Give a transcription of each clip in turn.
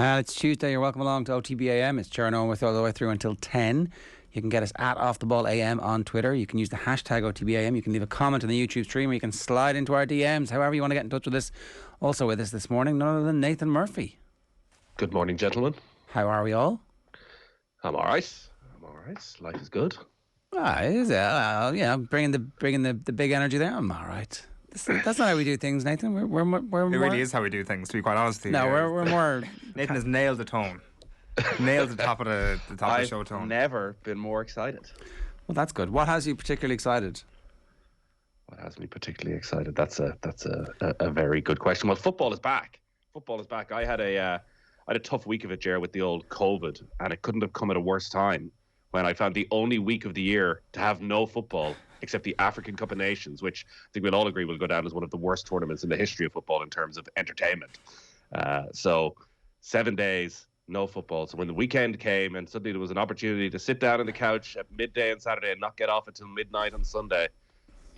It's Tuesday. You're welcome along to OTB AM. It's Ger and Eoin with you all the way through until 10. You can get us at Off The Ball AM on Twitter. You can use the hashtag OTB AM. You can leave a comment on the YouTube stream, or you can slide into our DMs. However you want to get in touch with us. Also with us this morning, none other than Nathan Murphy. Good morning, gentlemen. How are we all? I'm all right. Life is good. Yeah, bringing the big energy there. I'm all right. That's not how we do things, Nathan. We're more. It really is how we do things, to be quite honest with you. No, we're more. Nathan has nailed the tone. Nailed the top of the show tone. I've never been more excited. Well, that's good. What has you particularly excited? What has me particularly excited? That's a very good question. Well, football is back. I had a tough week of it, Ger, with the old COVID, and it couldn't have come at a worse time when I found the only week of the year to have no football except the African Cup of Nations, which I think we'll all agree will go down as one of the worst tournaments in the history of football in terms of entertainment. So 7 days, no football. So when the weekend came and suddenly there was an opportunity to sit down on the couch at midday on Saturday and not get off until midnight on Sunday,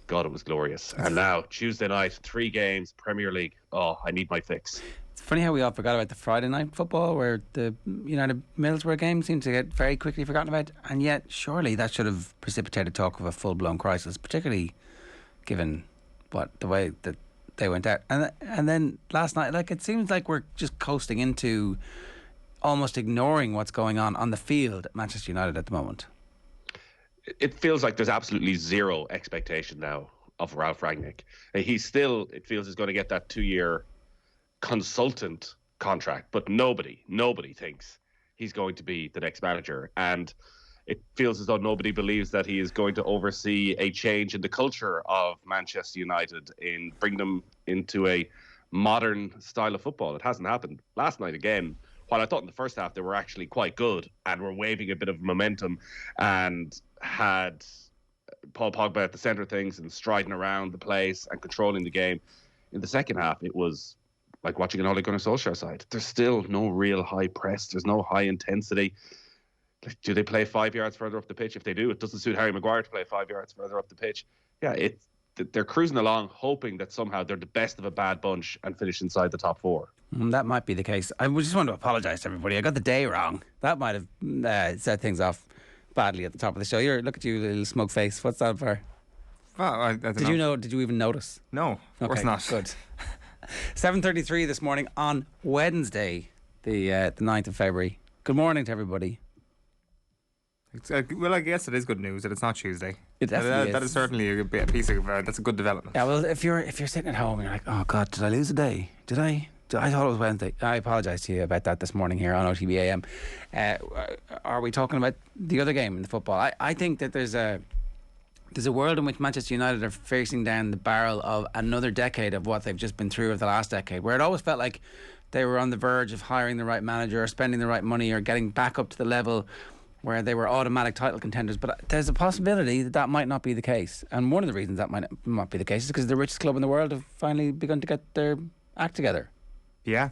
God, it was glorious. And now, Tuesday night, 3 games, Premier League. Oh, I need my fix. It's funny how we all forgot about the Friday night football, where the United Middlesbrough game seemed to get very quickly forgotten about, and yet surely that should have precipitated talk of a full-blown crisis, particularly given the way that they went out. And then last night, it seems like we're just coasting into almost ignoring what's going on the field at Manchester United at the moment. It feels like there's absolutely zero expectation now of Ralph Rangnick. It feels he's going to get that 2-year consultant contract, but nobody thinks he's going to be the next manager, and it feels as though nobody believes that he is going to oversee a change in the culture of Manchester United and bring them into a modern style of football. It hasn't happened. Last night again, while I thought in the first half they were actually quite good and were waving a bit of momentum and had Paul Pogba at the centre of things and striding around the place and controlling the game, in the second half it was like watching an Ole Gunnar Solskjaer side. There's still no real high press. There's no high intensity. Do they play 5 yards further up the pitch? If they do, it doesn't suit Harry Maguire to play 5 yards further up the pitch. Yeah, they're cruising along, hoping that somehow they're the best of a bad bunch and finish inside the top 4. That might be the case. I just want to apologise to everybody. I got the day wrong. That might have set things off badly at the top of the show. Look at you, little smug face. What's that for? Well, I don't know. Did you even notice? No, of course not. Good. 7:33 this morning on Wednesday, the 9th of February. Good morning to everybody. Well, I guess it is good news that it's not Tuesday. It definitely is. That is certainly a piece of that's a good development. Yeah, well, if you're sitting at home and you're like, oh God, did I lose a day? Did I thought it was Wednesday. I apologise to you about that this morning here on OTB AM. Are we talking about the other game in the football? I think that there's a world in which Manchester United are facing down the barrel of another decade of what they've just been through over the last decade, where it always felt like they were on the verge of hiring the right manager or spending the right money or getting back up to the level where they were automatic title contenders. But there's a possibility that might not be the case. And one of the reasons that might not be the case is because the richest club in the world have finally begun to get their act together. Yeah.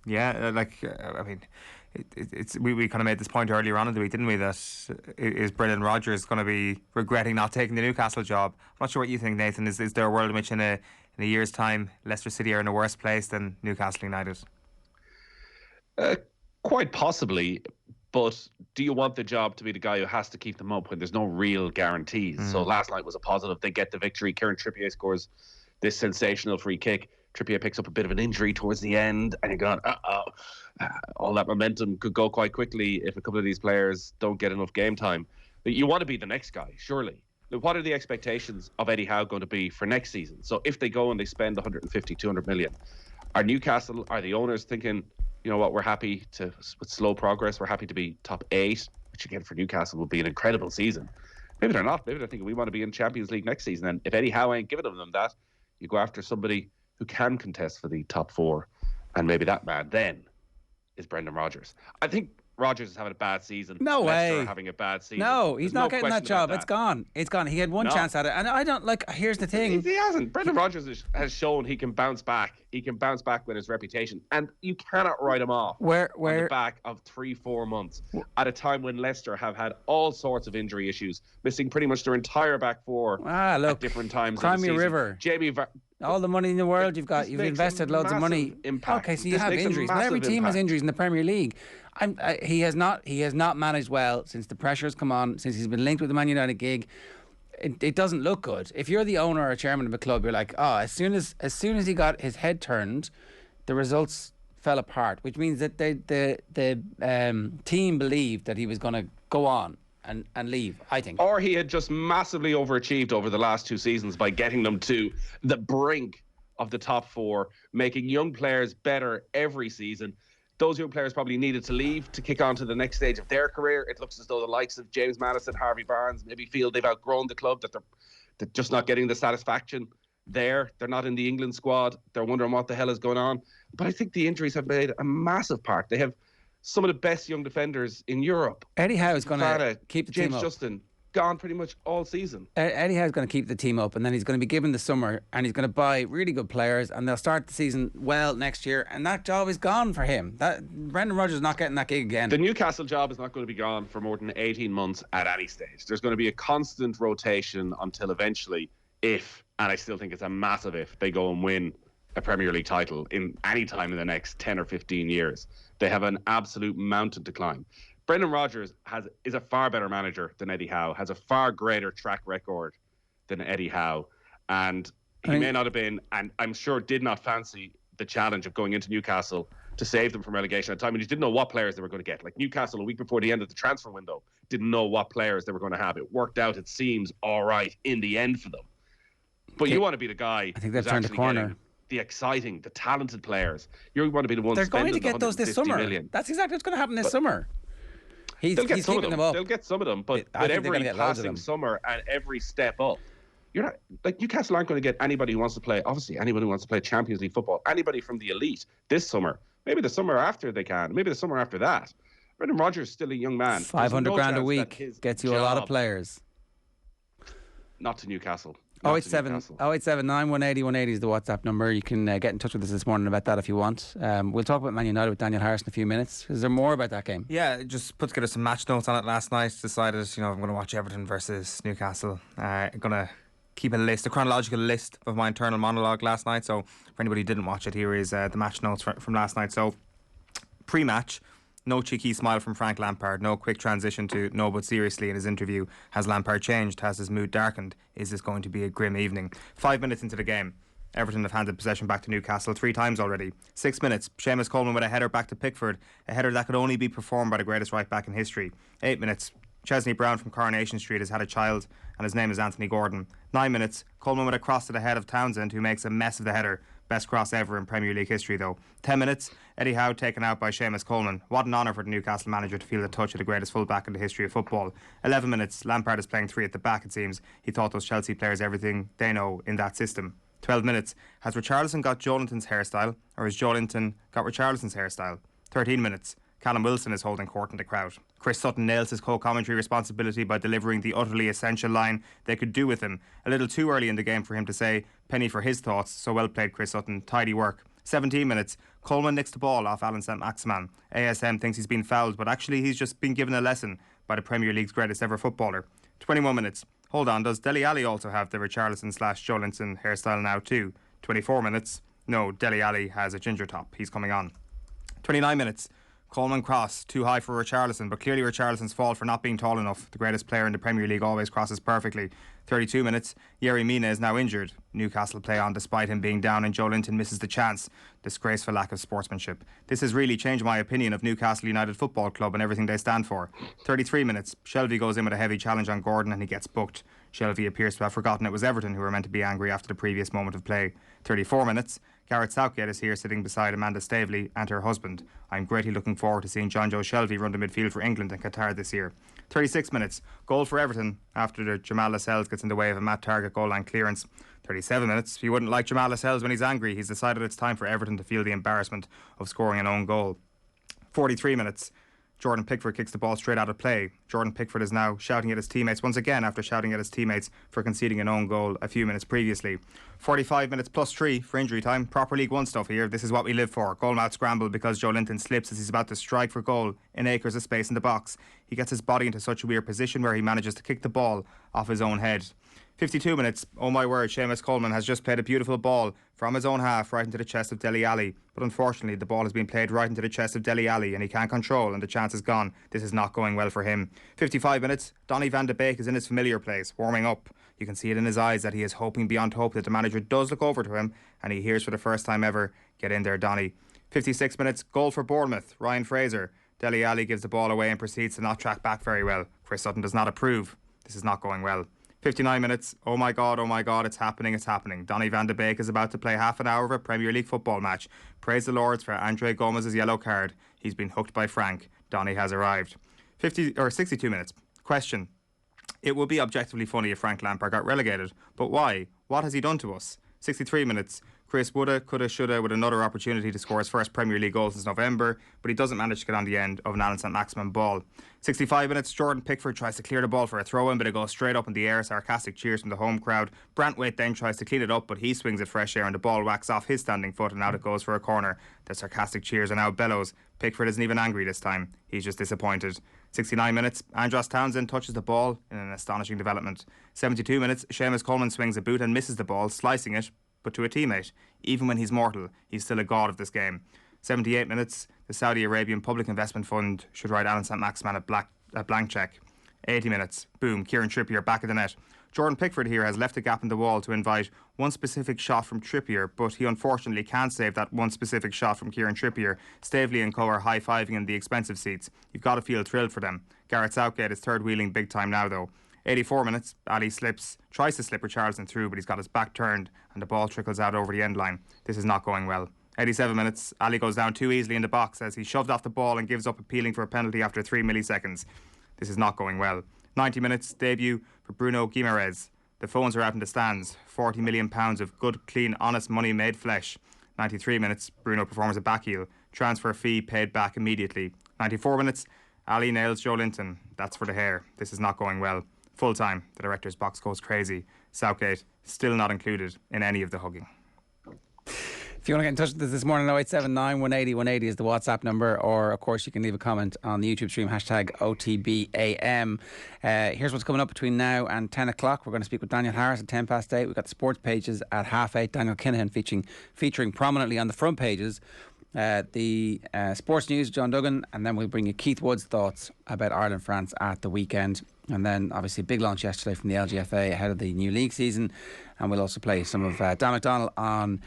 I mean, we kind of made this point earlier on in the week, didn't we, that is Brendan Rodgers going to be regretting not taking the Newcastle job? I'm not sure what you think, Nathan. Is there a world in which in a year's time Leicester City are in a worse place than Newcastle United? Quite possibly, but do you want the job to be the guy who has to keep them up when there's no real guarantees? So last night was a positive. They get the victory. Kieran Trippier scores this sensational free kick. Trippier picks up a bit of an injury towards the end, and you're going, all that momentum could go quite quickly if a couple of these players don't get enough game time. But you want to be the next guy, surely. What are the expectations of Eddie Howe going to be for next season? So if they go and they spend 150, 200 million, are the owners thinking, you know what, we're happy with slow progress, we're happy to be top 8, which again for Newcastle will be an incredible season. Maybe they're not. Maybe they're thinking we want to be in Champions League next season. And if Eddie Howe ain't giving them that, you go after somebody who can contest for the top 4, and maybe that man then is Brendan Rodgers. I think Rodgers is having a bad season. No Leicester way. Are having a bad season. No, he's not getting that job. It's gone. He had one chance at it, and I don't like. Here's the thing. He hasn't. Brendan Rodgers has shown he can bounce back. He can bounce back with his reputation, and you cannot write him off. Where on the back of 3-4 months at a time when Leicester have had all sorts of injury issues, missing pretty much their entire back 4 at different times. Crimea River. All the money in the world you've got. This You've makes a invested loads of money. massive impact. Okay, so you This have makes a injuries. But every massive team has impact. injuries in the Premier League. He has not managed well since the pressure's come on, since he's been linked with the Man United gig. It doesn't look good. If you're the owner or chairman of a club, you're like, oh, as soon as he got his head turned, the results fell apart, which means that the team believed that he was going to go on and leave, I think. Or he had just massively overachieved over the last 2 seasons by getting them to the brink of the top 4, making young players better every season. Those young players probably needed to leave to kick on to the next stage of their career. It looks as though the likes of James Maddison, Harvey Barnes maybe feel they've outgrown the club, that they're just not getting the satisfaction there. They're not in the England squad. They're wondering what the hell is going on. But I think the injuries have made a massive part. They have some of the best young defenders in Europe. Eddie Howe is going to keep the team James up. Justin, gone pretty much all season. Eddie Howe's going to keep the team up, and then he's going to be given the summer, and he's going to buy really good players, and they'll start the season well next year, and that job is gone for him. Brendan Rodgers is not getting that gig again. The Newcastle job is not going to be gone for more than 18 months at any stage. There's going to be a constant rotation until eventually, if, and I still think it's a massive if, they go and win a Premier League title in any time in the next 10 or 15 years. They have an absolute mountain to climb. Brendan Rodgers is a far better manager than Eddie Howe, has a far greater track record than Eddie Howe. And he may not have been, and I'm sure did not fancy the challenge of going into Newcastle to save them from relegation at a time when he didn't know what players they were going to get. Like Newcastle, a week before the end of the transfer window, didn't know what players they were going to have. It worked out, it seems, all right in the end for them. But you want to be the guy I think they've turned the corner. The exciting, the talented players. You want to be the ones. They're going to get those this summer. Million. That's exactly what's going to happen this summer. He's keeping them up. They'll get some of them, but with every passing summer and every step up, you're not like Newcastle aren't going to get anybody who wants to play. Obviously, anybody who wants to play Champions League football, anybody from the elite this summer. Maybe the summer after they can. Maybe the summer after that. Brendan Rodgers is still a young man. 500 grand a week gets you a lot of players. Not to Newcastle. 087 9 180 180 is the WhatsApp number. You can get in touch with us this morning about that if you want. We'll talk about Man United with Daniel Harris in a few minutes. Is there more about that game? Yeah, just put together some match notes on it last night. Decided, I'm going to watch Everton versus Newcastle. I'm going to keep a chronological list of my internal monologue last night. So for anybody who didn't watch it, here is the match notes from last night. So pre-match, no cheeky smile from Frank Lampard, no quick transition to no but seriously in his interview. Has Lampard changed? Has his mood darkened? Is this going to be a grim evening? 5 minutes into the game, Everton have handed possession back to Newcastle 3 times already. 6 minutes, Seamus Coleman with a header back to Pickford, a header that could only be performed by the greatest right back in history. 8 minutes, Chesney Brown from Coronation Street has had a child and his name is Anthony Gordon. 9 minutes, Coleman with a cross to the head of Townsend, who makes a mess of the header. Best cross ever in Premier League history though. 10 minutes, Eddie Howe taken out by Seamus Coleman. What an honour for the Newcastle manager to feel the touch of the greatest fullback in the history of football. 11 minutes, Lampard is playing 3 at the back it seems. He taught those Chelsea players everything they know in that system. 12 minutes, has Richarlison got Joelinton's hairstyle or has Joelinton got Richarlison's hairstyle? 13 minutes, Callum Wilson is holding court in the crowd. Chris Sutton nails his co-commentary responsibility by delivering the utterly essential line they could do with him. A little too early in the game for him to say penny for his thoughts, so well played Chris Sutton, tidy work. 17 minutes, Coleman nicks the ball off Alan St-Maximin. ASM thinks he's been fouled, but actually he's just been given a lesson by the Premier League's greatest ever footballer. 21 minutes, hold on, does Dele Alli also have the Richarlison/Joelinton hairstyle now too? 24 minutes, no, Dele Alli has a ginger top, he's coming on. 29 minutes, Coleman cross, too high for Richarlison, but clearly Richarlison's fault for not being tall enough. The greatest player in the Premier League always crosses perfectly. 32 minutes, Yerry Mina is now injured. Newcastle play on despite him being down and Joelinton misses the chance. Disgraceful lack of sportsmanship. This has really changed my opinion of Newcastle United Football Club and everything they stand for. 33 minutes, Shelvey goes in with a heavy challenge on Gordon and he gets booked. Shelvey appears to have forgotten it was Everton who were meant to be angry after the previous moment of play. 34 minutes, Gareth Southgate is here sitting beside Amanda Staveley and her husband. I'm greatly looking forward to seeing John Joe Shelvey run the midfield for England and Qatar this year. 36 minutes, goal for Everton after the Jamal Lascelles gets in the way of a Matt Targett goal line clearance. 37 minutes, you wouldn't like Jamal Lascelles when he's angry. He's decided it's time for Everton to feel the embarrassment of scoring an own goal. 43 minutes, Jordan Pickford kicks the ball straight out of play. Jordan Pickford is now shouting at his teammates once again after shouting at his teammates for conceding an own goal a few minutes previously. 45 minutes plus 3 for injury time. Proper League One stuff here. This is what we live for. Goalmouth scramble because Joe Linton slips as he's about to strike for goal in acres of space in the box. He gets his body into such a weird position where he manages to kick the ball off his own head. 52 minutes, oh my word, Seamus Coleman has just played a beautiful ball from his own half right into the chest of Dele Alli. But unfortunately, the ball has been played right into the chest of Dele Alli and he can't control and the chance is gone. This is not going well for him. 55 minutes, Donny van de Beek is in his familiar place, warming up. You can see it in his eyes that he is hoping beyond hope that the manager does look over to him and he hears for the first time ever, "Get in there, Donny." 56 minutes, goal for Bournemouth, Ryan Fraser. Dele Alli gives the ball away and proceeds to not track back very well. Chris Sutton does not approve. This is not going well. 59 minutes, oh my god, it's happening. Donny van de Beek is about to play half an hour of a Premier League football match. Praise the Lords for Andre Gomez's yellow card. He's been hooked by Frank. Donny has arrived. 62 minutes. Question. It would be objectively funny if Frank Lampard got relegated, but why? What has he done to us? 63 minutes. Chris woulda, coulda, shoulda with another opportunity to score his first Premier League goal since November, but he doesn't manage to get on the end of an Alan St Maximin ball. 65 minutes, Jordan Pickford tries to clear the ball for a throw-in, but it goes straight up in the air. Sarcastic cheers from the home crowd. Brantwaite then tries to clean it up, but he swings at fresh air and the ball whacks off his standing foot and out it goes for a corner. The sarcastic cheers are now bellows. Pickford isn't even angry this time. He's just disappointed. 69 minutes, Andros Townsend touches the ball in an astonishing development. 72 minutes, Seamus Coleman swings a boot and misses the ball, slicing it, but to a teammate. Even when he's mortal, he's still a god of this game. 78 minutes, the Saudi Arabian Public Investment Fund should write Alan St Maximin a blank cheque. 80 minutes, boom, Kieran Trippier back of the net. Jordan Pickford here has left a gap in the wall to invite one specific shot from Trippier, but he unfortunately can't save that one specific shot from Kieran Trippier. Staveley and co are high-fiving in the expensive seats. You've got to feel thrilled for them. Gareth Southgate is third wheeling big time now though. 84 minutes, Ali tries to slip Richarlison through, but he's got his back turned and the ball trickles out over the end line. This is not going well. 87 minutes, Ali goes down too easily in the box as he shoved off the ball and gives up appealing for a penalty after 3 milliseconds. This is not going well. 90 minutes, debut for Bruno Guimaraes. The phones are out in the stands. £40 million of good, clean, honest money made flesh. 93 minutes, Bruno performs a back heel. Transfer fee paid back immediately. 94 minutes, Ali nails Joe Linton. That's for the hair. This is not going well. Full time, the director's box goes crazy. Southgate still not included in any of the hugging. If you want to get in touch with us this morning, 0879 180 180 is the WhatsApp number, or of course you can leave a comment on the YouTube stream, hashtag OTB AM. Here's what's coming up between now and 10 o'clock. We're going to speak with Daniel Harris at 8:10. We've got the sports pages at 8:30. Daniel Kinahan featuring prominently on the front pages. The sports news, John Duggan, and then we'll bring you Keith Wood's thoughts about Ireland-France at the weekend. And then obviously a big launch yesterday from the LGFA ahead of the new league season, and we'll also play some of Dan McDonnell on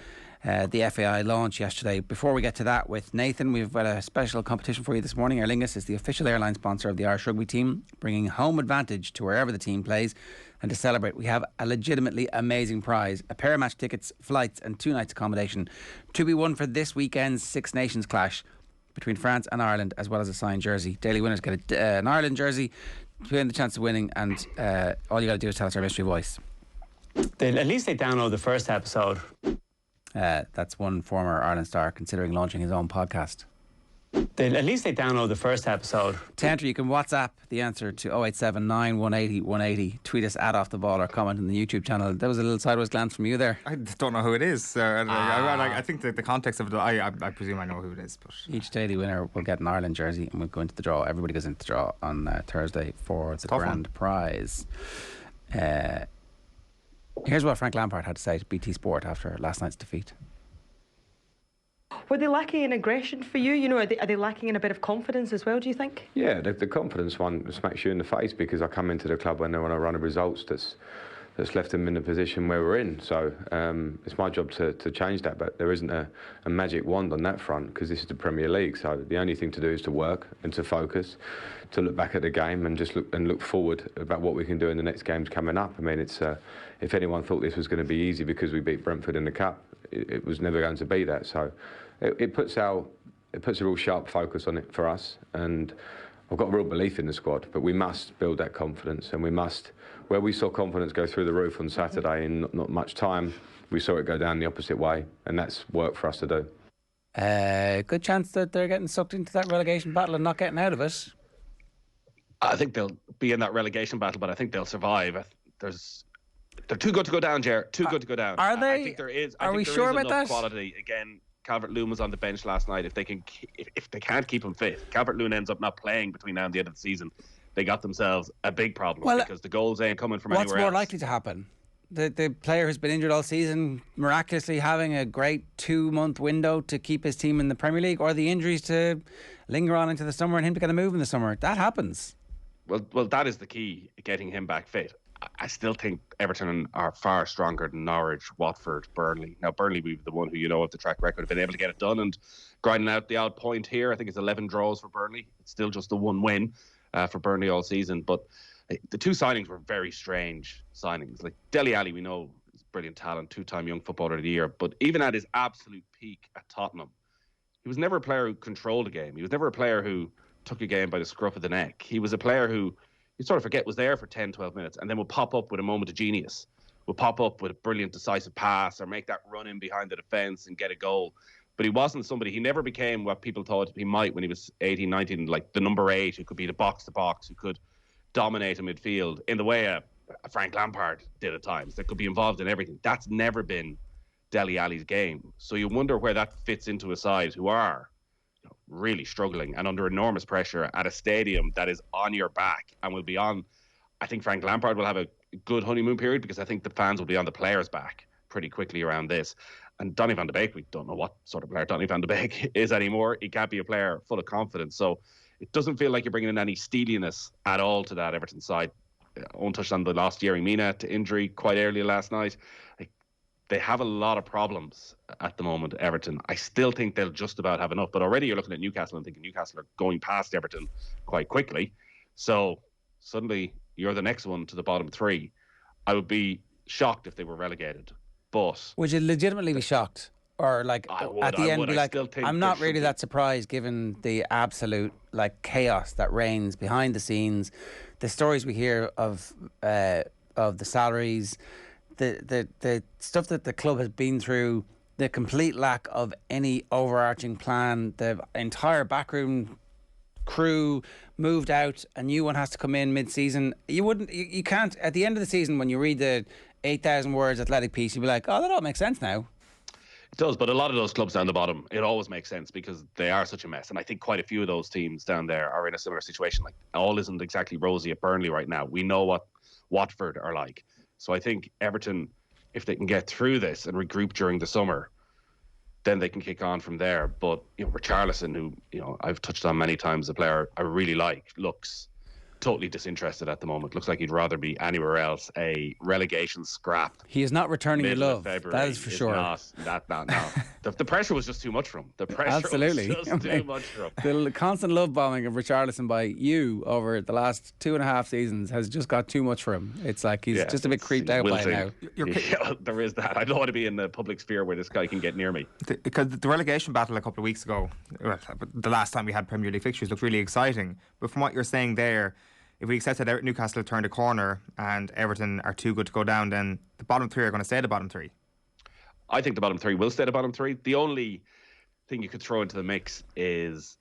the FAI launch yesterday. Before we get to that with Nathan, we've got a special competition for you this morning. Aer Lingus is the official airline sponsor of the Irish Rugby team, bringing home advantage to wherever the team plays. And to celebrate, we have a legitimately amazing prize: a pair of match tickets, flights and 2 nights accommodation to be won for this weekend's Six Nations clash between France and Ireland, as well as a signed jersey. Daily winners get an Ireland jersey to win the chance of winning, and all you got to do is tell us our mystery voice. At least they download the first episode. That's one former Ireland star considering launching his own podcast. At least they download the first episode. To enter, you can WhatsApp the answer to 0879 180 180. Tweet us at Off The Ball or comment on the YouTube channel. There was a little sideways glance from you there. I don't know who it is. I think that the context of it, I presume I know who it is. But each daily winner will get an Ireland jersey and we'll go into the draw. Everybody goes into the draw on Thursday for the grand prize. Here's what Frank Lampard had to say to BT Sport after last night's defeat. Were they lacking in aggression for you? You know, are they lacking in a bit of confidence as well, do you think? Yeah, the confidence one smacks you in the face, because I come into the club when they're on a run of results that's left them in the position where we're in. So it's my job to change that, but there isn't a magic wand on that front, because this is the Premier League. So the only thing to do is to work and to focus, to look back at the game and just look forward about what we can do in the next games coming up. I mean, it's if anyone thought this was going to be easy because we beat Brentford in the Cup, it was never going to be that. So it puts a real sharp focus on it for us, and I've got a real belief in the squad, but we must build that confidence, and we must, where we saw confidence go through the roof on Saturday in not much time, we saw it go down the opposite way, and that's work for us to do. Good chance that they're getting sucked into that relegation battle and not getting out of it. I think they'll be in that relegation battle, but I think they'll survive. They're too good to go down, Ger. Too good to go down. Are they? I think there is. Are we sure about that? Quality again. Calvert-Lewin was on the bench last night. If they can't keep him fit, Calvert-Lewin ends up not playing between now and the end of the season. They got themselves a big problem because the goals ain't coming from anywhere else. What's more likely to happen? The player who's been injured all season miraculously having a great 2-month window to keep his team in the Premier League, or the injuries to linger on into the summer and him to get a move in the summer. That happens. Well, that is the key, getting him back fit. I still think Everton are far stronger than Norwich, Watford, Burnley. Now, Burnley, we've the one who have the track record, have been able to get it done and grinding out the odd point here. I think it's 11 draws for Burnley. It's still just the one win for Burnley all season. But the two signings were very strange signings. Like Dele Alli, we know is brilliant talent, 2-time Young Footballer of the Year. But even at his absolute peak at Tottenham, he was never a player who controlled a game. He was never a player who took a game by the scruff of the neck. He was a player who you sort of forget was there for 10, 12 minutes and then would pop up with a moment of genius, would pop up with a brilliant decisive pass or make that run in behind the defence and get a goal. But he wasn't somebody, he never became what people thought he might when he was 18, 19, like the number 8 who could be the box-to-box, who could dominate a midfield in the way a Frank Lampard did at times, that could be involved in everything. That's never been Dele Alli's game. So you wonder where that fits into a side who are really struggling and under enormous pressure at a stadium that is on your back and will be on. I think Frank Lampard will have a good honeymoon period because I think the fans will be on the players' back pretty quickly around this. And Donny van de Beek, we don't know what sort of player Donny van de Beek is anymore. He can't be a player full of confidence. So it doesn't feel like you're bringing in any steeliness at all to that Everton side. Owen touched on the lost Yerry Mina to injury quite early last night. They have a lot of problems at the moment, Everton. I still think they'll just about have enough. But already you're looking at Newcastle and thinking Newcastle are going past Everton quite quickly. So suddenly you're the next one to the bottom 3. I would be shocked if they were relegated. But would you legitimately be shocked? Or like at the end be like, I'm not really that surprised given the absolute chaos that reigns behind the scenes, the stories we hear of the salaries, the stuff that the club has been through, the complete lack of any overarching plan, the entire backroom crew moved out, a new one has to come in mid-season. You can't, at the end of the season when you read the 8,000 words athletic piece, you'll be like, oh, that all makes sense now. It does, but a lot of those clubs down the bottom, it always makes sense because they are such a mess. And I think quite a few of those teams down there are in a similar situation. Like, all isn't exactly rosy at Burnley right now. We know what Watford are like. So I think Everton, if they can get through this and regroup during the summer, then they can kick on from there. But Richarlison, who I've touched on many times, a player I really like, looks totally disinterested at the moment. Looks like he'd rather be anywhere else. A relegation scrap. He is not returning your love. That is for sure. No. The pressure was just too much for him. The pressure was just too much for him. The constant love bombing of Richarlison by you over the last 2.5 seasons has just got too much for him. It's like he's just a bit creeped out by now. There is that. I don't want to be in the public sphere where this guy can get near me. Because the relegation battle a couple of weeks ago, the last time we had Premier League fixtures, looked really exciting. But from what you're saying there, if we accept that Newcastle have turned a corner and Everton are too good to go down, then the bottom 3 are going to stay the bottom 3. I think the bottom 3 will stay the bottom 3. The only thing you could throw into the mix is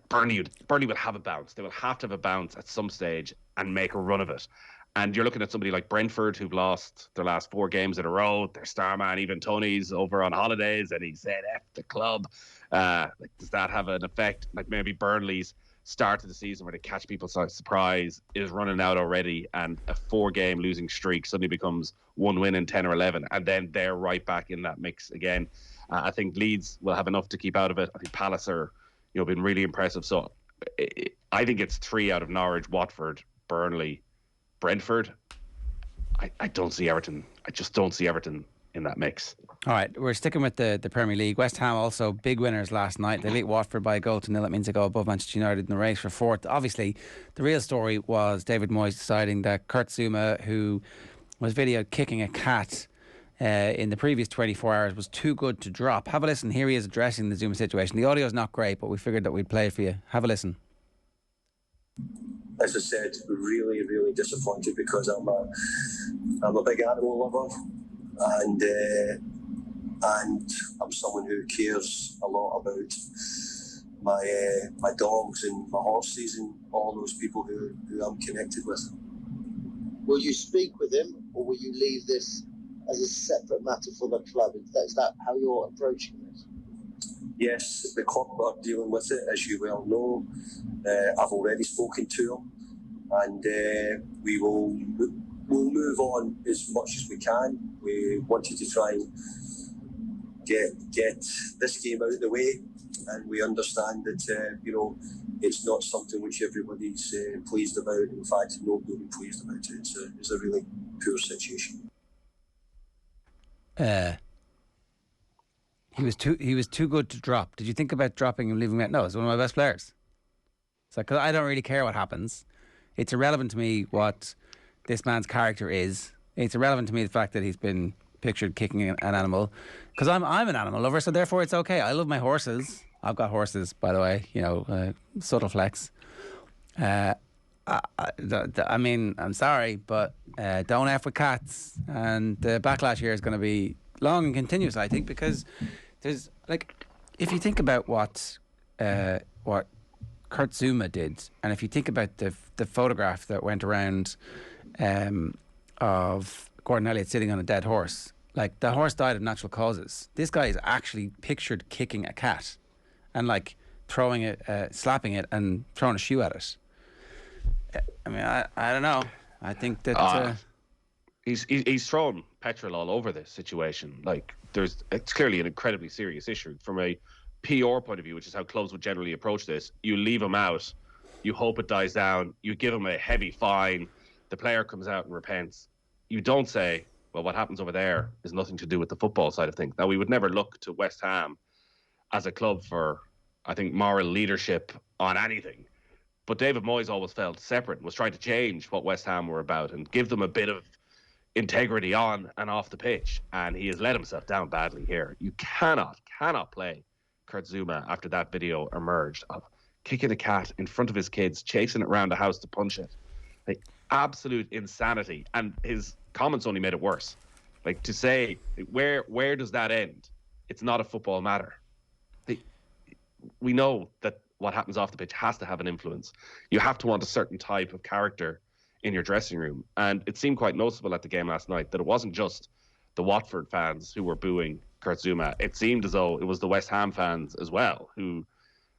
Burnley will have a bounce. They will have to have a bounce at some stage and make a run of it. And you're looking at somebody like Brentford, who've lost their last 4 games in a row. Their star man, even Tony's over on holidays, and he said, F the club. Does that have an effect? Like maybe Burnley's start of the season where they catch people by surprise is running out already, and a 4-game losing streak suddenly becomes 1 win in 10 or 11, and then they're right back in that mix again. I think Leeds will have enough to keep out of it. I think Palace are been really impressive. So I think it's 3 out of Norwich, Watford, Burnley, Brentford. I don't see Everton. I just don't see Everton in that mix. All right, we're sticking with the Premier League. West Ham also big winners last night. They beat Watford by a goal to 0. That means they go above Manchester United in the race for 4th. Obviously, the real story was David Moyes deciding that Kurt Zouma, who was videoed kicking a cat in the previous 24 hours, was too good to drop. Have a listen. Here he is addressing the Zouma situation. The audio is not great, but we figured that we'd play it for you. Have a listen. As I said, really, really disappointed because I'm a big animal lover, and I'm someone who cares a lot about my dogs and my horses and all those people who I'm connected with. Will you speak with him, or will you leave this as a separate matter for the club? Is that how you're approaching this? Yes, the club are dealing with it, as you well know. I've already spoken to him, and we'll move on as much as we can. We wanted to try and get this game out of the way, and we understand that it's not something which everybody's pleased about. In fact, nobody will be pleased about it. It's a really poor situation. He was too good to drop. Did you think about dropping and leaving him out? No, he's one of my best players. It's like, 'cause I don't really care what happens. It's irrelevant to me what this man's character is. It's irrelevant to me the fact that he's been pictured kicking an animal, because I'm an animal lover, so therefore it's okay. I love my horses. I've got horses, by the way. Subtle flex. I mean, I'm sorry, but don't F with cats, and the backlash here is going to be long and continuous, I think, because there's if you think about what Kurt Zouma did, and if you think about the photograph that went around of Gordon Elliott sitting on a dead horse, the horse died of natural causes. This guy is actually pictured kicking a cat and throwing it, slapping it, and throwing a shoe at it. I mean, I don't know. I think that he's thrown petrol all over this situation. It's clearly an incredibly serious issue from a PR point of view, which is how clubs would generally approach this. You leave him out, you hope it dies down, you give him a heavy fine, the player comes out and repents. You don't say, well, what happens over there is nothing to do with the football side of things. Now, we would never look to West Ham as a club for, I think, moral leadership on anything. But David Moyes always felt separate and was trying to change what West Ham were about and give them a bit of integrity on and off the pitch. And he has let himself down badly here. You cannot play Kurt Zouma after that video emerged of kicking a cat in front of his kids, chasing it around the house to punch it. Absolute insanity. And his comments only made it worse. To say, where does that end? It's not a football matter. We know that what happens off the pitch has to have an influence. You have to want a certain type of character in your dressing room. And it seemed quite noticeable at the game last night that it wasn't just the Watford fans who were booing Kurt Zouma. It seemed as though it was the West Ham fans as well who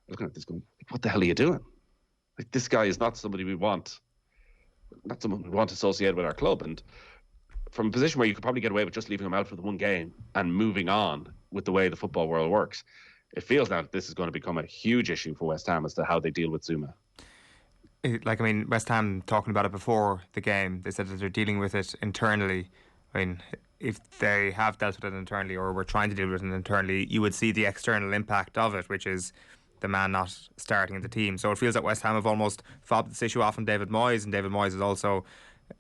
were looking at this going, what the hell are you doing? This guy is not somebody we want, not someone we want associated with our club. And from a position where you could probably get away with just leaving him out for the one game and moving on with the way the football world works, it feels now that this is going to become a huge issue for West Ham as to how they deal with Zouma. West Ham, talking about it before the game, they said that they're dealing with it internally. If they have dealt with it internally, or were trying to deal with it internally, you would see the external impact of it, which is the man not starting in the team. So it feels that West Ham have almost fobbed this issue off on David Moyes, and David Moyes is also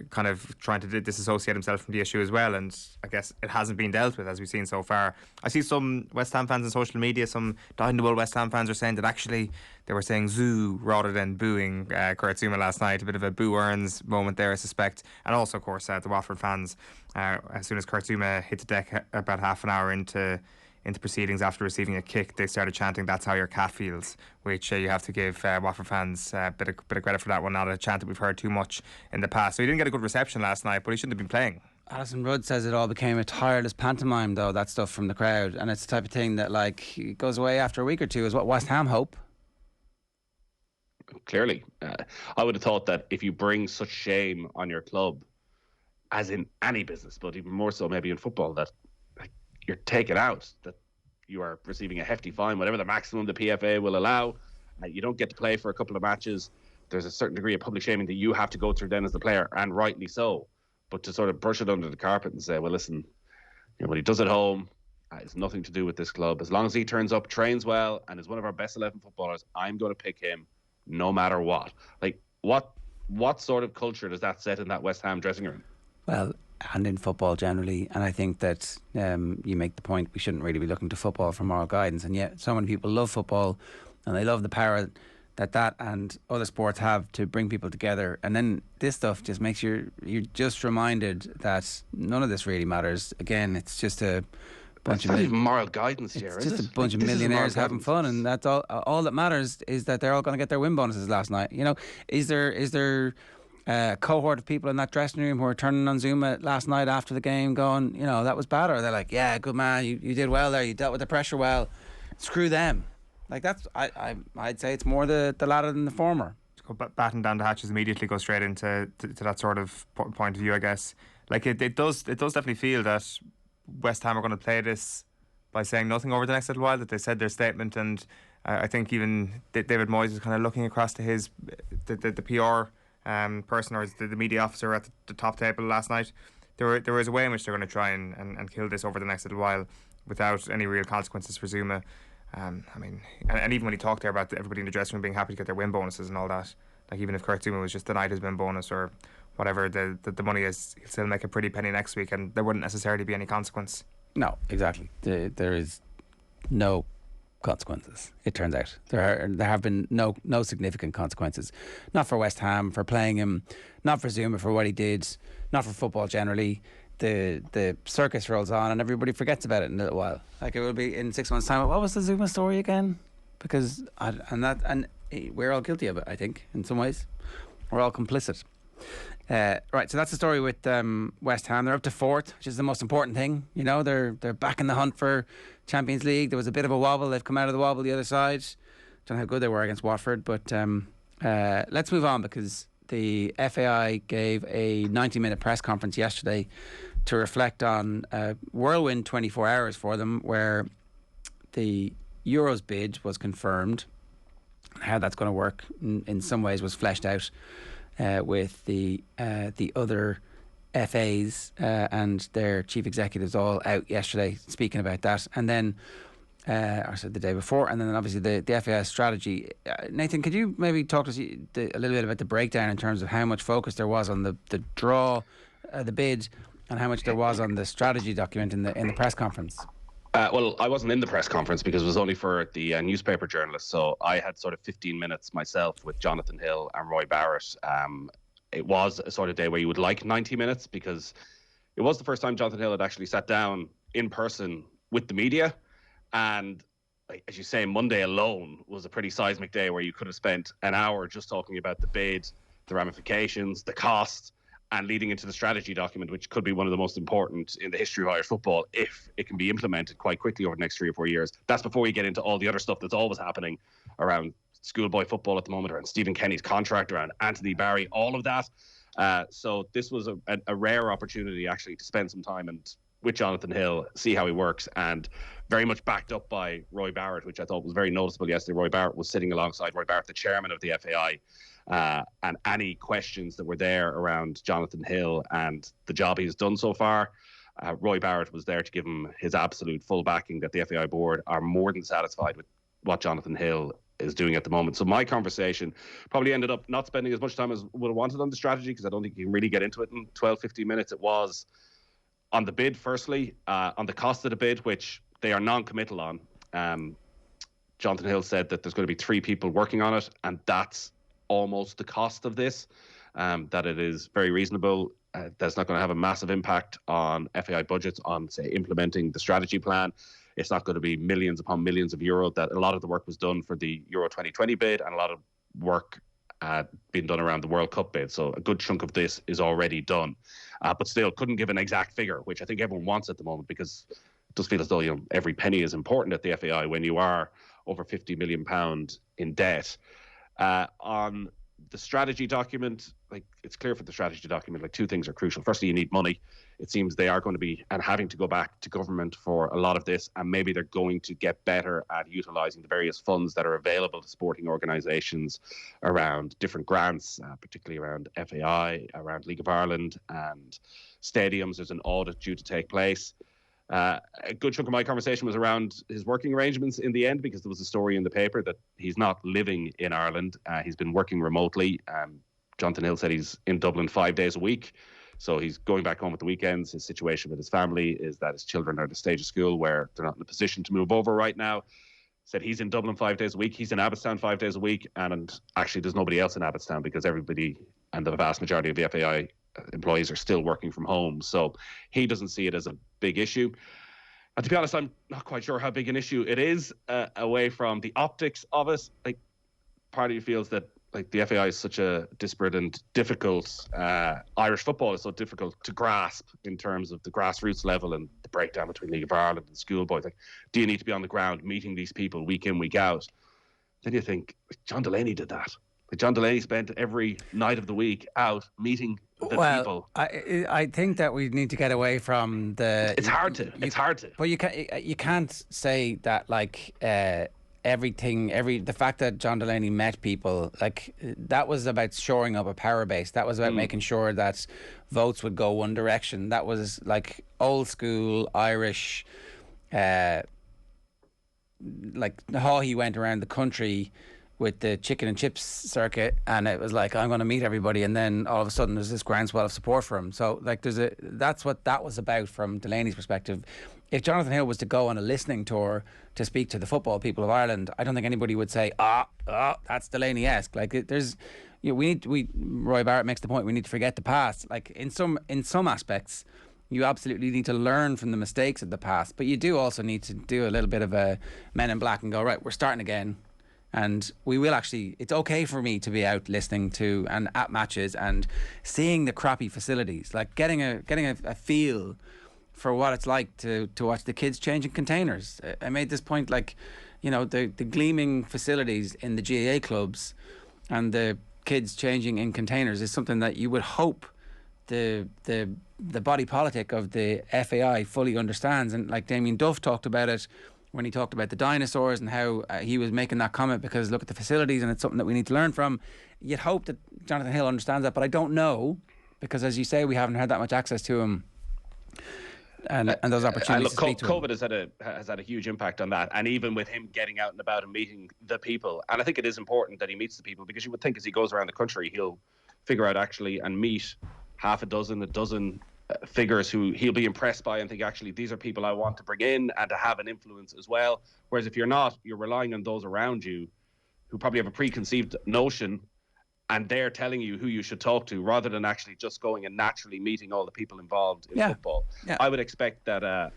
kind of trying to disassociate himself from the issue as well, and I guess it hasn't been dealt with as we've seen so far. I see some West Ham fans on social media, some dyed-in-the-wool West Ham fans are saying that actually they were saying zoo rather than booing Kurt Zouma last night. A bit of a Boo Earns moment there, I suspect. And also, of course, the Watford fans, as soon as Kurt Zouma hit the deck about half an hour into proceedings after receiving a kick, they started chanting, "That's how your cat feels," which you have to give Watford fans a bit of credit for that one. Not a chant that we've heard too much in the past. So he didn't get a good reception last night, but he shouldn't have been playing. Alison Rudd says it all became a tireless pantomime, though, that stuff from the crowd, and it's the type of thing that it goes away after a week or two, is what West Ham hope. Clearly. I would have thought that if you bring such shame on your club, as in any business, but even more so maybe in football, that you're taken out, that you are receiving a hefty fine, whatever the maximum the PFA will allow. You don't get to play for a couple of matches. There's a certain degree of public shaming that you have to go through then as the player, and rightly so. But to sort of brush it under the carpet and say, well, listen, what he does at home has nothing to do with this club. As long as he turns up, trains well, and is one of our best 11 footballers, I'm going to pick him no matter what. What sort of culture does that set in that West Ham dressing room? Well, and in football generally, and I think that you make the point we shouldn't really be looking to football for moral guidance, and yet so many people love football and they love the power that and other sports have to bring people together, and then this stuff just makes you're just reminded that none of this really matters. Again, it's just a It's not even moral guidance here, It's is just it? a bunch of This is millionaires moral having guidance. fun, and that's all that matters is that they're all going to get their win bonuses last night. You know, is there a cohort of people in that dressing room who are turning on Zouma last night after the game going, you know, that was bad, or they're like, yeah, good man, you did well there, you dealt with the pressure well, screw them. Like I'd say it's more the latter than the former. Go batten down the hatches immediately, go straight into to that sort of point of view, I guess. Like it does definitely feel that West Ham are going to play this by saying nothing over the next little while, that they said their statement, and I think even David Moyes is kind of looking across to his the PR person, or the media officer at the top table last night. There was a way in which they're going to try and kill this over the next little while without any real consequences for Zouma. I mean, and even when he talked there about everybody in the dressing room being happy to get their win bonuses and all that, like even if Kurt Zouma was just denied his win bonus or whatever the money is, he'll still make a pretty penny next week, and there wouldn't necessarily be any consequence. No, exactly. There is no consequences. It turns out there have been no significant consequences. Not for West Ham for playing him, not for Zouma for what he did, not for football generally. The circus rolls on and everybody forgets about it in a little while. Like it will be in 6 months' time. What was the Zouma story again? Because we're all guilty of it. I think in some ways we're all complicit. Right, so that's the story with West Ham. They're up to 4th, which is the most important thing. You know, they're back in the hunt for Champions League. There was a bit of a wobble. They've come out of the wobble the other side. Don't know how good they were against Watford, but let's move on, because the FAI gave a 90-minute press conference yesterday to reflect on a whirlwind 24 hours for them, where the Euros bid was confirmed. How that's going to work in some ways was fleshed out with the other FAs and their chief executives all out yesterday speaking about that, and then or said the day before, and then obviously the FAI strategy. Nathan, could you maybe talk to us a little bit about the breakdown in terms of how much focus there was on the draw, the bid, and how much there was on the strategy document in the press conference? Well, I wasn't in the press conference because it was only for the newspaper journalists. So I had sort of 15 minutes myself with Jonathan Hill and Roy Barrett. It was a sort of day where you would like 90 minutes, because it was the first time Jonathan Hill had actually sat down in person with the media. And as you say, Monday alone was a pretty seismic day where you could have spent an hour just talking about the bid, the ramifications, the cost, and leading into the strategy document, which could be one of the most important in the history of Irish football if it can be implemented quite quickly over the next 3 or 4 years. That's before we get into all the other stuff that's always happening around schoolboy football at the moment, around Stephen Kenny's contract, around Anthony Barry, all of that. So this was a rare opportunity actually to spend some time with Jonathan Hill, see how he works, and very much backed up by Roy Barrett, which I thought was very noticeable yesterday. Roy Barrett was sitting alongside Roy Barrett, the chairman of the FAI, and any questions that were there around Jonathan Hill and the job he's done so far, Roy Barrett was there to give him his absolute full backing that the FAI board are more than satisfied with what Jonathan Hill is doing at the moment. So my conversation probably ended up not spending as much time as would have wanted on the strategy, because I don't think you can really get into it in 12, 15 minutes. It was on the bid, firstly, on the cost of the bid, which they are non-committal on. Jonathan Hill said that there's going to be 3 people working on it, and that's almost the cost of this, that it is very reasonable. That's not going to have a massive impact on FAI budgets on, say, implementing the strategy plan. It's not going to be millions upon millions of euro. That a lot of the work was done for the Euro 2020 bid, and a lot of work being done around the World Cup bid. So a good chunk of this is already done, but still couldn't give an exact figure, which I think everyone wants at the moment, because it does feel as though, you know, every penny is important at the FAI when you are over £50 million in debt. On the strategy document, like, it's clear for the strategy document, like, 2 things are crucial. Firstly, you need money. It seems they are going to be and having to go back to government for a lot of this, and maybe they're going to get better at utilising the various funds that are available to sporting organisations around different grants, particularly around FAI, around League of Ireland and stadiums. There's an audit due to take place. A good chunk of my conversation was around his working arrangements in the end, because there was a story in the paper that he's not living in Ireland. He's been working remotely. Jonathan Hill said he's in Dublin 5 days a week. So he's going back home at the weekends. His situation with his family is that his children are at a stage of school where they're not in a position to move over right now. Said he's in Dublin 5 days a week. He's in Abbottstown 5 days a week. And actually, there's nobody else in Abbottstown, because everybody and the vast majority of the FAI employees are still working from home. So he doesn't see it as a big issue. And to be honest, I'm not quite sure how big an issue it is away from the optics of it. Like, part of you feels that like the FAI is such a disparate and difficult, Irish football is so difficult to grasp in terms of the grassroots level and the breakdown between League of Ireland and schoolboys. Like, do you need to be on the ground meeting these people week in, week out? Then you think, John Delaney did that. Like, John Delaney spent every night of the week out meeting the people. I think that we need to get away from the... It's hard to. But you can't say that, like... the fact that John Delaney met people, like, that was about shoring up a power base. That was about making sure that votes would go one direction. That was like old school Irish, like how he went around the country with the chicken and chips circuit, and it was like, I'm going to meet everybody, and then all of a sudden there's this groundswell of support for him. So like that's what that was about from Delaney's perspective. If Jonathan Hill was to go on a listening tour to speak to the football people of Ireland, I don't think anybody would say, that's Delaney-esque. Like, Roy Barrett makes the point, we need to forget the past. Like, in some aspects, you absolutely need to learn from the mistakes of the past, but you do also need to do a little bit of a Men in Black and go, right, we're starting again. And we will actually, it's okay for me to be out listening to and at matches and seeing the crappy facilities, like getting a feel for what it's like to watch the kids changing containers. I made this point, like, you know, the gleaming facilities in the GAA clubs and the kids changing in containers is something that you would hope the body politic of the FAI fully understands. And like Damien Duff talked about it when he talked about the dinosaurs and how he was making that comment because look at the facilities and it's something that we need to learn from. You'd hope that Jonathan Hill understands that, but I don't know, because as you say, we haven't had that much access to him. And those opportunities to speak to COVID him. has had a huge impact on that, and even with him getting out and about and meeting the people, and I think it is important that he meets the people, because you would think as he goes around the country he'll figure out actually and meet half a dozen figures who he'll be impressed by and think actually these are people I want to bring in and to have an influence as well. Whereas if you're not, you're relying on those around you who probably have a preconceived notion and they're telling you who you should talk to rather than actually just going and naturally meeting all the people involved in football. Yeah. I would expect that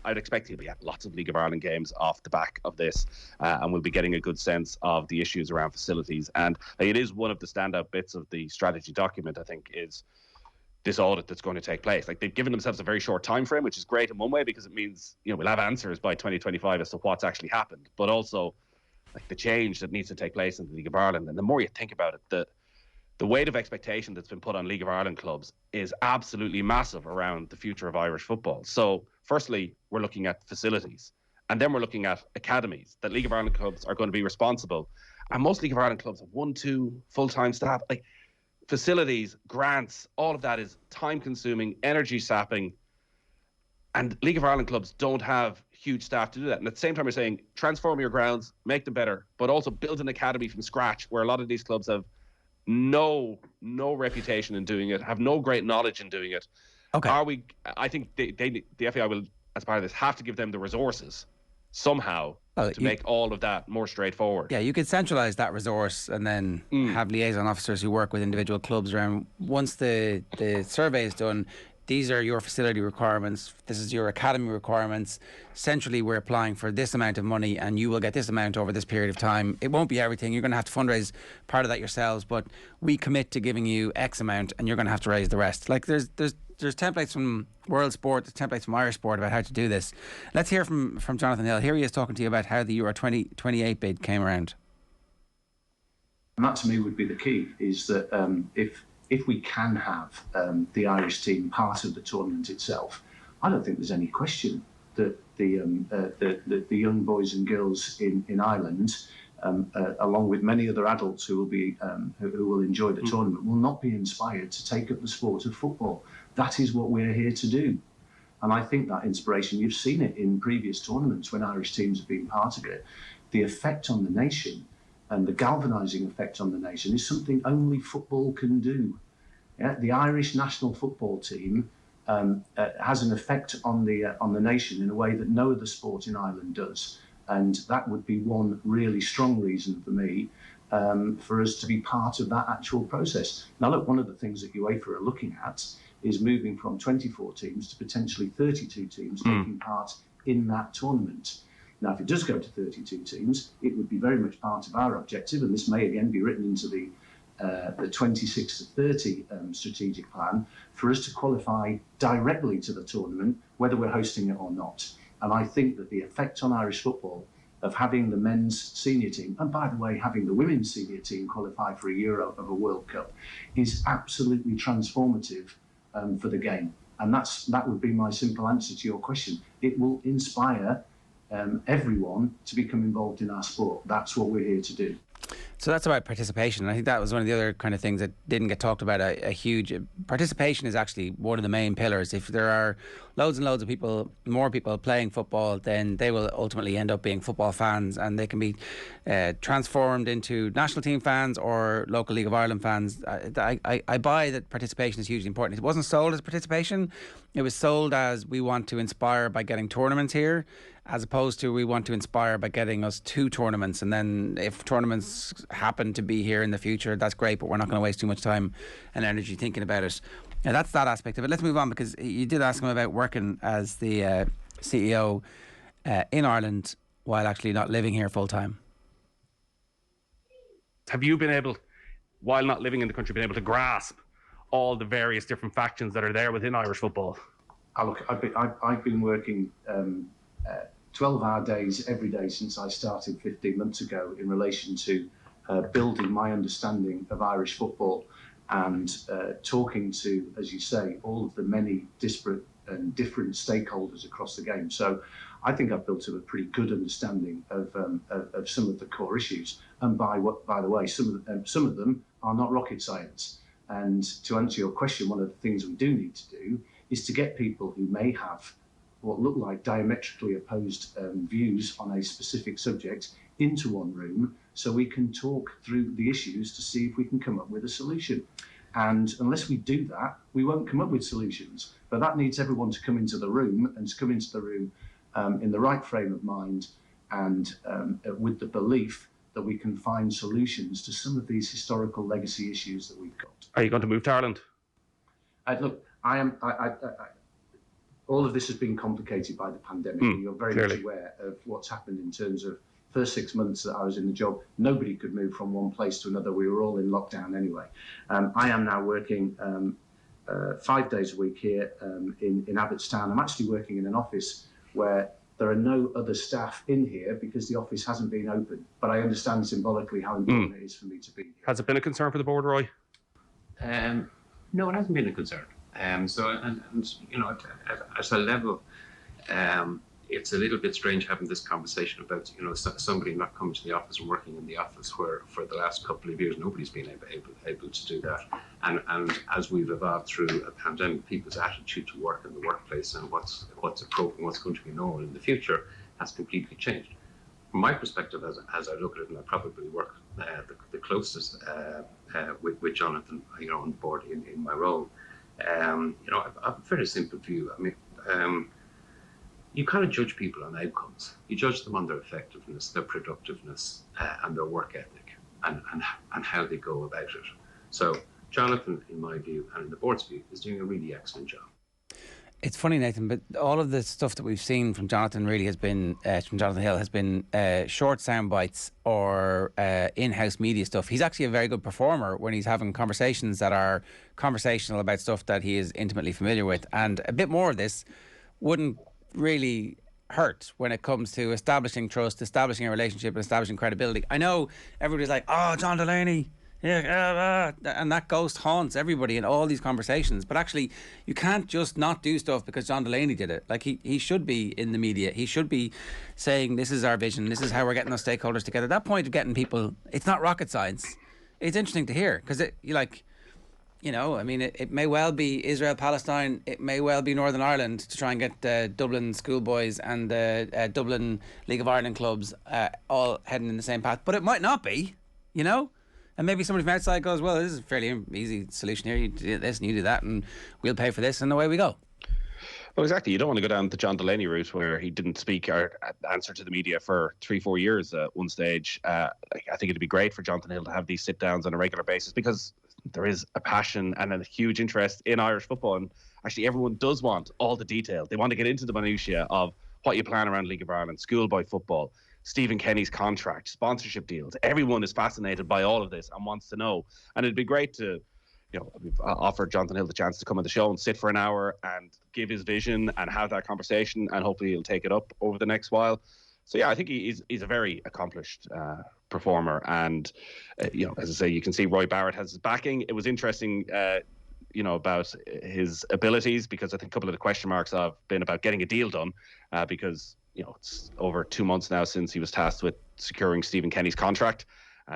he'll be at lots of League of Ireland games off the back of this, and we'll be getting a good sense of the issues around facilities. And it is one of the standout bits of the strategy document, I think, is this audit that's going to take place. Like, they've given themselves a very short time frame, which is great in one way because it means, you know, we'll have answers by 2025 as to what's actually happened, but also like the change that needs to take place in the League of Ireland. And the more you think about it, the weight of expectation that's been put on League of Ireland clubs is absolutely massive around the future of Irish football. So firstly, we're looking at facilities, and then we're looking at academies that League of Ireland clubs are going to be responsible. And most League of Ireland clubs have 1-2 full-time staff. Like, facilities, grants, all of that is time-consuming, energy-sapping, and League of Ireland clubs don't have huge staff to do that. And at the same time, we're saying transform your grounds, make them better, but also build an academy from scratch, where a lot of these clubs have no reputation in doing it, have no great knowledge in doing it. Okay. I think the FAI will, as part of this, have to give them the resources somehow to make all of that more straightforward. Yeah, you could centralise that resource and then have liaison officers who work with individual clubs around. Once the survey is done, these are your facility requirements, this is your academy requirements. Centrally, we're applying for this amount of money and you will get this amount over this period of time. It won't be everything. You're going to have to fundraise part of that yourselves, but we commit to giving you X amount and you're going to have to raise the rest. Like, there's templates from World Sport, there's templates from Irish Sport about how to do this. Let's hear from Jonathan Hill. Here he is talking to you about how the Euro 2028 bid came around. And that to me would be the key, is that if we can have the Irish team part of the tournament itself, I don't think there's any question that the young boys and girls in Ireland, along with many other adults who will enjoy the tournament, will not be inspired to take up the sport of football. That is what we're here to do. And I think that inspiration, you've seen it in previous tournaments when Irish teams have been part of it, the effect on the nation and the galvanising effect on the nation is something only football can do. Yeah? The Irish national football team has an effect on the nation in a way that no other sport in Ireland does. And that would be one really strong reason for me for us to be part of that actual process. Now, look, one of the things that UEFA are looking at is moving from 24 teams to potentially 32 teams taking part in that tournament. Now, if it does go to 32 teams, it would be very much part of our objective, and this may again be written into the 26 to 30 strategic plan, for us to qualify directly to the tournament, whether we're hosting it or not. And I think that the effect on Irish football of having the men's senior team, and by the way, having the women's senior team qualify for a Euro of a World Cup, is absolutely transformative for the game. And that would be my simple answer to your question. It will inspire everyone to become involved in our sport. That's what we're here to do. So that's about participation. And I think that was one of the other kind of things that didn't get talked about. A huge participation is actually one of the main pillars. If there are loads and loads of people, more people playing football, then they will ultimately end up being football fans, and they can be transformed into national team fans or local League of Ireland fans. I buy that participation is hugely important. It wasn't sold as participation. It was sold as we want to inspire by getting tournaments here, as opposed to we want to inspire by getting us to tournaments. And then if tournaments happen to be here in the future, that's great, but we're not going to waste too much time and energy thinking about it. Now, that's that aspect of it. Let's move on, because you did ask him about working as the CEO in Ireland while actually not living here full time. Have you been able, while not living in the country, been able to grasp all the various different factions that are there within Irish football? Look, I've been working 12-hour days every day since I started 15 months ago in relation to building my understanding of Irish football and talking to, as you say, all of the many disparate and different stakeholders across the game. So I think I've built up a pretty good understanding of some of the core issues. And by the way, some of them are not rocket science. And to answer your question, one of the things we do need to do is to get people who may have what look like diametrically opposed views on a specific subject into one room, so we can talk through the issues to see if we can come up with a solution. And unless we do that, we won't come up with solutions. But that needs everyone to come into the room, and to come into the room in the right frame of mind, and with the belief that we can find solutions to some of these historical legacy issues that we've got. Are you going to move to Ireland? Look, all of this has been complicated by the pandemic. You're very much aware of what's happened in terms of first 6 months that I was in the job. Nobody could move from one place to another. We were all in lockdown anyway. I am now working 5 days a week here in Abbottstown. I'm actually working in an office where there are no other staff in here because the office hasn't been open. But I understand symbolically how important it is for me to be here. Has it been a concern for the board, Roy? No, it hasn't been a concern. So you know, at a level, it's a little bit strange having this conversation about, you know, somebody not coming to the office and working in the office, where for the last couple of years nobody's been able to do that. And as we've evolved through a pandemic, people's attitude to work in the workplace and what's appropriate and what's going to be normal in the future has completely changed. From my perspective, as I look at it, and I probably work the closest with Jonathan, you know, on board in my role. You know, I've a very simple view. I mean, you kind of judge people on outcomes. You judge them on their effectiveness, their productiveness, and their work ethic, and how they go about it. So Jonathan, in my view, and in the board's view, is doing a really excellent job. It's funny, Nathan, but all of the stuff that we've seen from Jonathan really has been, from Jonathan Hill, has been short sound bites or in-house media stuff. He's actually a very good performer when he's having conversations that are conversational about stuff that he is intimately familiar with. And a bit more of this wouldn't really hurt when it comes to establishing trust, establishing a relationship, and establishing credibility. I know everybody's like, oh, John Delaney, yeah, and that ghost haunts everybody in all these conversations. But actually, you can't just not do stuff because John Delaney did it. Like, he should be in the media. He should be saying, this is our vision, this is how we're getting those stakeholders together. That point of getting people, it's not rocket science. It's interesting to hear, because you know, I mean, it may well be Israel, Palestine, it may well be Northern Ireland to try and get Dublin schoolboys and Dublin League of Ireland clubs all heading in the same path. But it might not be, you know? And maybe somebody from outside goes, well, this is a fairly easy solution here. You do this and you do that and we'll pay for this, and away we go. Well, exactly. You don't want to go down the John Delaney route where he didn't speak or answer to the media for 3-4 years at one stage. I think it'd be great for Jonathan Hill to have these sit-downs on a regular basis, because there is a passion and a huge interest in Irish football. And actually, everyone does want all the detail. They want to get into the minutiae of what you plan around League of Ireland, schoolboy football, Stephen Kenny's contract, sponsorship deals. Everyone is fascinated by all of this and wants to know. And it'd be great to, we've offered Jonathan Hill the chance to come on the show and sit for an hour and give his vision and have that conversation, and hopefully he'll take it up over the next while. So yeah, I think he's a very accomplished performer, and as I say, you can see Roy Barrett has his backing. It was interesting, about his abilities, because I think a couple of the question marks have been about getting a deal done, because it's over 2 months now since he was tasked with securing Stephen Kenny's contract.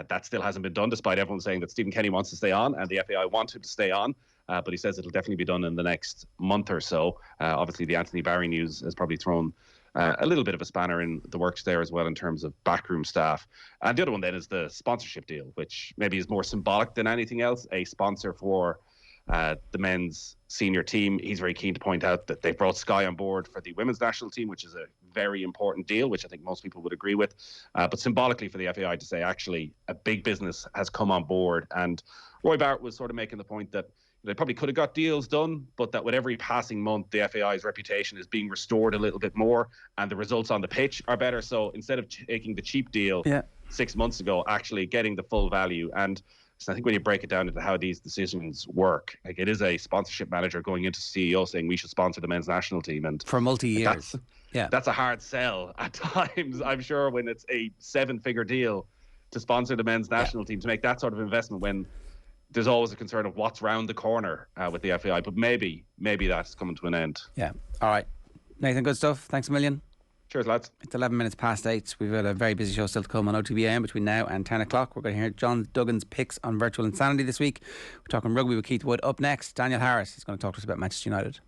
That still hasn't been done, despite everyone saying that Stephen Kenny wants to stay on and the FAI want him to stay on. But he says it'll definitely be done in the next month or so. Obviously, the Anthony Barry news has probably thrown a little bit of a spanner in the works there as well in terms of backroom staff. And the other one then is the sponsorship deal, which maybe is more symbolic than anything else. A sponsor for the men's senior team. He's very keen to point out that they brought Sky on board for the women's national team, which is a very important deal, which I think most people would agree with. But symbolically for the FAI to say, actually, a big business has come on board. And Roy Barrett was sort of making the point that they probably could have got deals done, but that with every passing month, the FAI's reputation is being restored a little bit more, and the results on the pitch are better. So instead of taking the cheap deal 6 months ago, actually getting the full value. And so I think when you break it down into how these decisions work, like, it is a sponsorship manager going into CEO saying we should sponsor the men's national team, and for multi-years. That's a hard sell at times, I'm sure, when it's a 7-figure deal to sponsor the men's national team, to make that sort of investment when there's always a concern of what's round the corner with the FAI. But maybe that's coming to an end. Yeah. All right. Nathan, good stuff. Thanks a million. Cheers, lads. It's 11 minutes past 8. We've got a very busy show still to come on OTB AM between now and 10 o'clock. We're going to hear John Duggan's picks on virtual insanity this week. We're talking rugby with Keith Wood. Up next, Daniel Harris is going to talk to us about Manchester United.